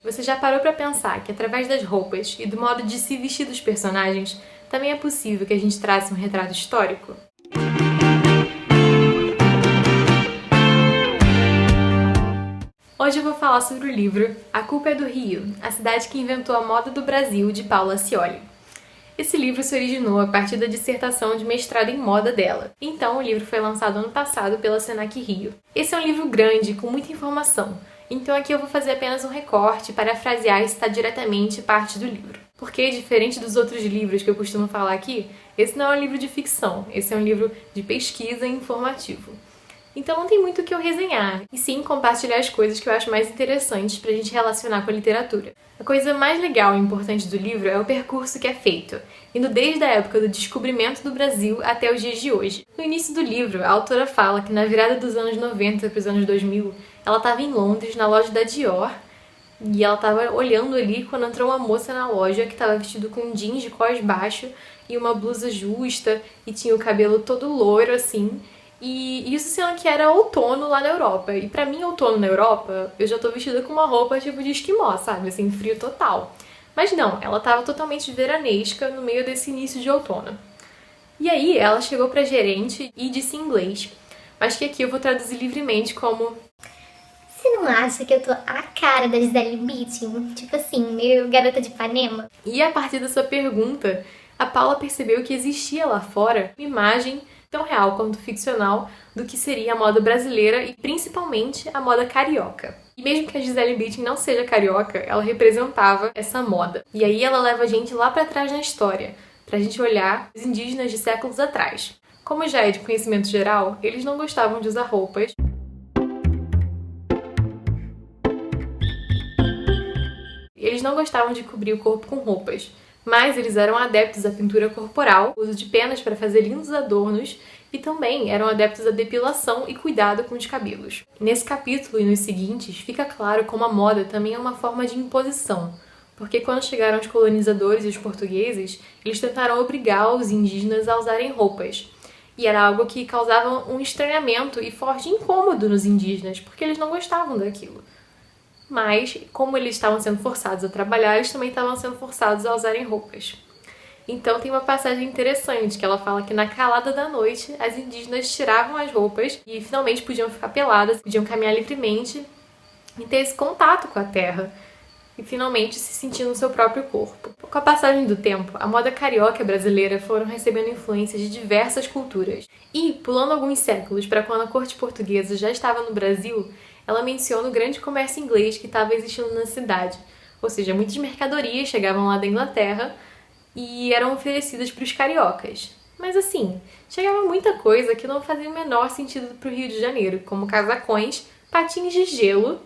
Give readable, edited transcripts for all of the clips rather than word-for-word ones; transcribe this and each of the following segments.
Você já parou pra pensar que através das roupas e do modo de se vestir dos personagens, também é possível que a gente trace um retrato histórico? Hoje eu vou falar sobre o livro A Culpa é do Rio, a cidade que inventou a moda do Brasil, de Paula Scioli. Esse livro se originou a partir da dissertação de mestrado em moda dela. Então, o livro foi lançado ano passado pela Senac Rio. Esse é um livro grande, com muita informação. Então aqui eu vou fazer apenas um recorte, parafrasear e citar diretamente parte do livro. Porque, diferente dos outros livros que eu costumo falar aqui, esse não é um livro de ficção, esse é um livro de pesquisa e informativo. Então não tem muito o que eu resenhar, e sim compartilhar as coisas que eu acho mais interessantes pra gente relacionar com a literatura. A coisa mais legal e importante do livro é o percurso que é feito, indo desde a época do descobrimento do Brasil até os dias de hoje. No início do livro, a autora fala que na virada dos anos 90 para os anos 2000, ela estava em Londres, na loja da Dior, e ela estava olhando ali quando entrou uma moça na loja que estava vestida com jeans de cós baixo e uma blusa justa, e tinha o cabelo todo loiro assim. E isso sendo que era outono lá na Europa. E pra mim, outono na Europa, eu já tô vestida com uma roupa tipo de esquimó, sabe? Assim, frio total. Mas não, ela tava totalmente veranesca no meio desse início de outono. E aí, ela chegou pra gerente e disse em inglês, mas que aqui eu vou traduzir livremente como: Você não acha que eu tô a cara da Gisele Bündchen? Tipo assim, meio garota de Ipanema? E a partir dessa pergunta, a Paula percebeu que existia lá fora uma imagem tão real quanto ficcional do que seria a moda brasileira e principalmente a moda carioca. E mesmo que a Gisele Bündchen não seja carioca, ela representava essa moda. E aí ela leva a gente lá pra trás na história, pra gente olhar os indígenas de séculos atrás. Como já é de conhecimento geral, eles não gostavam de usar roupas. Eles não gostavam de cobrir o corpo com roupas, mas eles eram adeptos à pintura corporal, uso de penas para fazer lindos adornos, e também eram adeptos à depilação e cuidado com os cabelos. Nesse capítulo e nos seguintes, fica claro como a moda também é uma forma de imposição, porque quando chegaram os colonizadores e os portugueses, eles tentaram obrigar os indígenas a usarem roupas. E era algo que causava um estranhamento e forte incômodo nos indígenas, porque eles não gostavam daquilo. Mas, como eles estavam sendo forçados a trabalhar, eles também estavam sendo forçados a usarem roupas. Então tem uma passagem interessante, que ela fala que na calada da noite, as indígenas tiravam as roupas e finalmente podiam ficar peladas, podiam caminhar livremente e ter esse contato com a terra. E finalmente se sentir no seu próprio corpo. Com a passagem do tempo, a moda carioca brasileira foram recebendo influências de diversas culturas. E, pulando alguns séculos para quando a corte portuguesa já estava no Brasil, ela menciona o grande comércio inglês que estava existindo na cidade. Ou seja, muitas mercadorias chegavam lá da Inglaterra e eram oferecidas para os cariocas. Mas assim, chegava muita coisa que não fazia o menor sentido para o Rio de Janeiro, como casacões, patins de gelo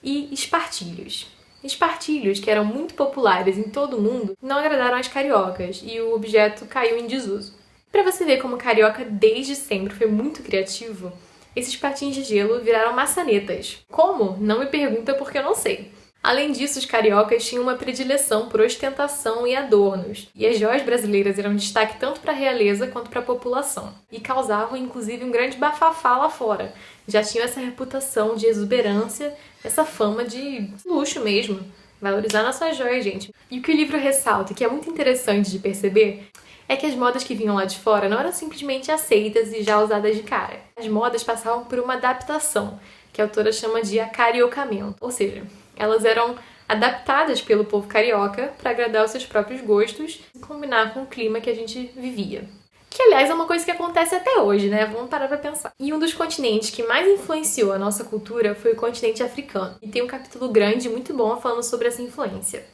e espartilhos. Espartilhos, que eram muito populares em todo o mundo, não agradaram às cariocas e o objeto caiu em desuso. Para você ver como o carioca desde sempre foi muito criativo, esses patins de gelo viraram maçanetas. Como? Não me pergunta porque eu não sei. Além disso, os cariocas tinham uma predileção por ostentação e adornos, e as joias brasileiras eram destaque tanto para a realeza quanto para a população, e causavam inclusive um grande bafafá lá fora. Já tinham essa reputação de exuberância, essa fama de luxo mesmo. Valorizar nossas joias, gente. E o que o livro ressalta, que é muito interessante de perceber, é que as modas que vinham lá de fora não eram simplesmente aceitas e já usadas de cara. As modas passavam por uma adaptação, que a autora chama de acariocamento, ou seja, elas eram adaptadas pelo povo carioca para agradar os seus próprios gostos e combinar com o clima que a gente vivia. Que, aliás, é uma coisa que acontece até hoje, né? Vamos parar pra pensar. E um dos continentes que mais influenciou a nossa cultura foi o continente africano. E tem um capítulo grande muito bom falando sobre essa influência.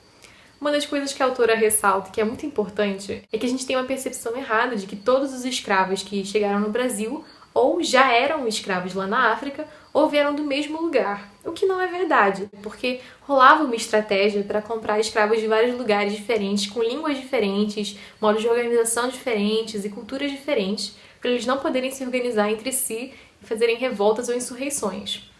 Uma das coisas que a autora ressalta, que é muito importante, é que a gente tem uma percepção errada de que todos os escravos que chegaram no Brasil ou já eram escravos lá na África ou vieram do mesmo lugar. O que não é verdade, porque rolava uma estratégia para comprar escravos de vários lugares diferentes, com línguas diferentes, modos de organização diferentes e culturas diferentes, para eles não poderem se organizar entre si e fazerem revoltas ou insurreições.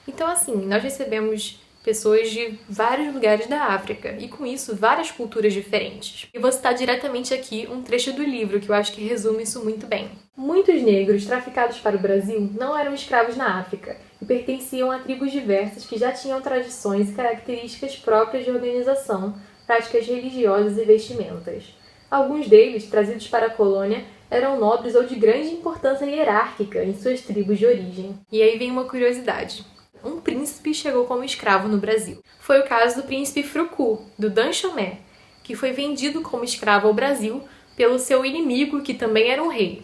Então, assim, nós recebemos pessoas de vários lugares da África, e com isso, várias culturas diferentes. E vou citar diretamente aqui um trecho do livro, que eu acho que resume isso muito bem. Muitos negros traficados para o Brasil não eram escravos na África, e pertenciam a tribos diversas que já tinham tradições e características próprias de organização, práticas religiosas e vestimentas. Alguns deles, trazidos para a colônia, eram nobres ou de grande importância hierárquica em suas tribos de origem. E aí vem uma curiosidade. Um príncipe chegou como escravo no Brasil. Foi o caso do príncipe Frucu, do Danxomé, que foi vendido como escravo ao Brasil pelo seu inimigo, que também era um rei.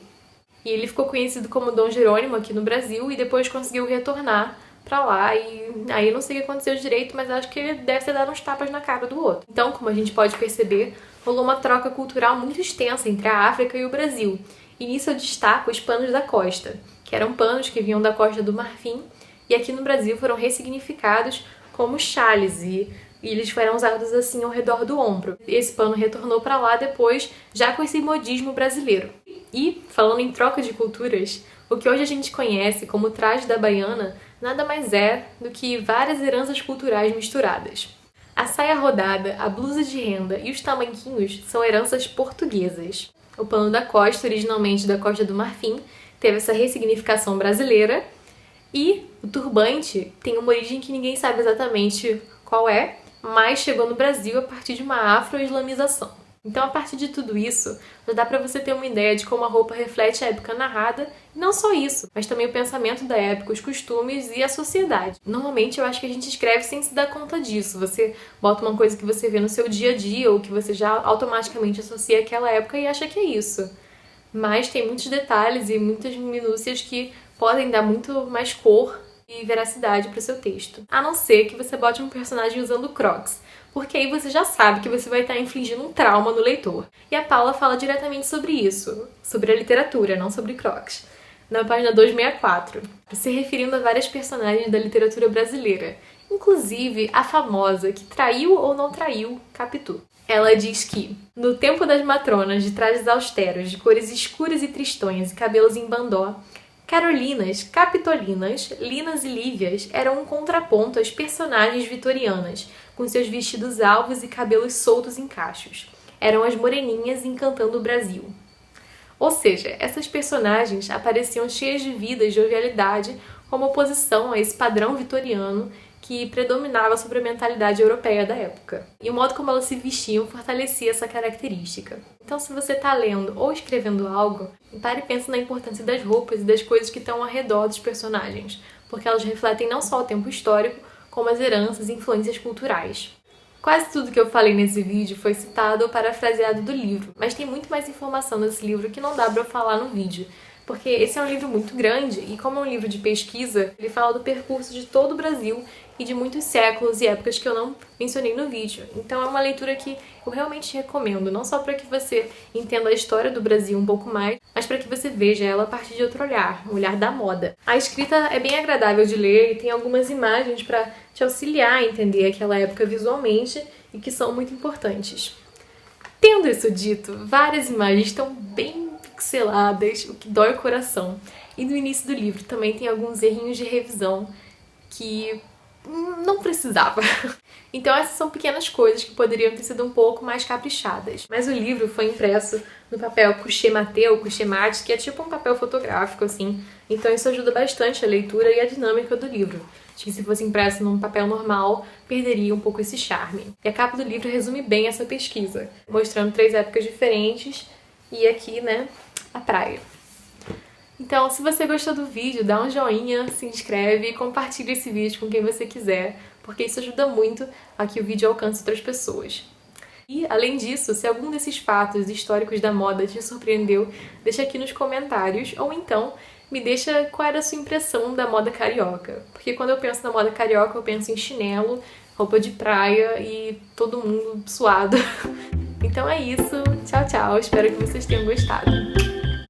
E ele ficou conhecido como Dom Jerônimo aqui no Brasil e depois conseguiu retornar pra lá. E aí não sei o que aconteceu direito, mas acho que ele deve ter dado uns tapas na cara do outro. Então, como a gente pode perceber, rolou uma troca cultural muito extensa entre a África e o Brasil. E nisso eu destaco os panos da costa, que eram panos que vinham da Costa do Marfim e aqui no Brasil foram ressignificados como chales e eles foram usados assim ao redor do ombro. Esse pano retornou para lá depois, já com esse modismo brasileiro. E, falando em troca de culturas, o que hoje a gente conhece como traje da baiana nada mais é do que várias heranças culturais misturadas. A saia rodada, a blusa de renda e os tamanquinhos são heranças portuguesas. O pano da costa, originalmente da Costa do Marfim, teve essa ressignificação brasileira. E o turbante tem uma origem que ninguém sabe exatamente qual é, mas chegou no Brasil a partir de uma afro-islamização. Então, a partir de tudo isso, já dá pra você ter uma ideia de como a roupa reflete a época narrada, e não só isso, mas também o pensamento da época, os costumes e a sociedade. Normalmente, eu acho que a gente escreve sem se dar conta disso. Você bota uma coisa que você vê no seu dia a dia, ou que você já automaticamente associa àquela época e acha que é isso. Mas tem muitos detalhes e muitas minúcias que podem dar muito mais cor e veracidade para o seu texto. A não ser que você bote um personagem usando Crocs, porque aí você já sabe que você vai estar infligindo um trauma no leitor. E a Paula fala diretamente sobre isso, sobre a literatura, não sobre Crocs, na página 264, se referindo a várias personagens da literatura brasileira, inclusive a famosa que traiu ou não traiu Capitu. Ela diz que, no tempo das matronas de trajes austeros, de cores escuras e tristonhas e cabelos em bandó, Carolinas, Capitolinas, Linas e Lívias eram um contraponto às personagens vitorianas, com seus vestidos alvos e cabelos soltos em cachos. Eram as moreninhas encantando o Brasil. Ou seja, essas personagens apareciam cheias de vida e jovialidade como oposição a esse padrão vitoriano que predominava sobre a mentalidade europeia da época. E o modo como elas se vestiam fortalecia essa característica. Então, se você está lendo ou escrevendo algo, pare e pense na importância das roupas e das coisas que estão ao redor dos personagens, porque elas refletem não só o tempo histórico, como as heranças e influências culturais. Quase tudo que eu falei nesse vídeo foi citado ou parafraseado do livro, mas tem muito mais informação nesse livro que não dá pra eu falar no vídeo, porque esse é um livro muito grande e como é um livro de pesquisa, ele fala do percurso de todo o Brasil e de muitos séculos e épocas que eu não mencionei no vídeo. Então é uma leitura que eu realmente recomendo, não só para que você entenda a história do Brasil um pouco mais, mas para que você veja ela a partir de outro olhar, um olhar da moda. A escrita é bem agradável de ler e tem algumas imagens para te auxiliar a entender aquela época visualmente e que são muito importantes. Tendo isso dito, várias imagens estão bem pixeladas, o que dói o coração. E no início do livro também tem alguns errinhos de revisão que não precisava. Então essas são pequenas coisas que poderiam ter sido um pouco mais caprichadas. Mas o livro foi impresso no papel couché matte ou couché mate, que é tipo um papel fotográfico, assim. Então isso ajuda bastante a leitura e a dinâmica do livro. Acho que se fosse impresso num papel normal, perderia um pouco esse charme. E a capa do livro resume bem essa pesquisa, mostrando 3 épocas diferentes e aqui, né, a praia. Então, se você gostou do vídeo, dá um joinha, se inscreve e compartilha esse vídeo com quem você quiser, porque isso ajuda muito a que o vídeo alcance outras pessoas. E, além disso, se algum desses fatos históricos da moda te surpreendeu, deixa aqui nos comentários, ou então me deixa qual era a sua impressão da moda carioca. Porque quando eu penso na moda carioca, eu penso em chinelo, roupa de praia e todo mundo suado. Então é isso, tchau, tchau, espero que vocês tenham gostado.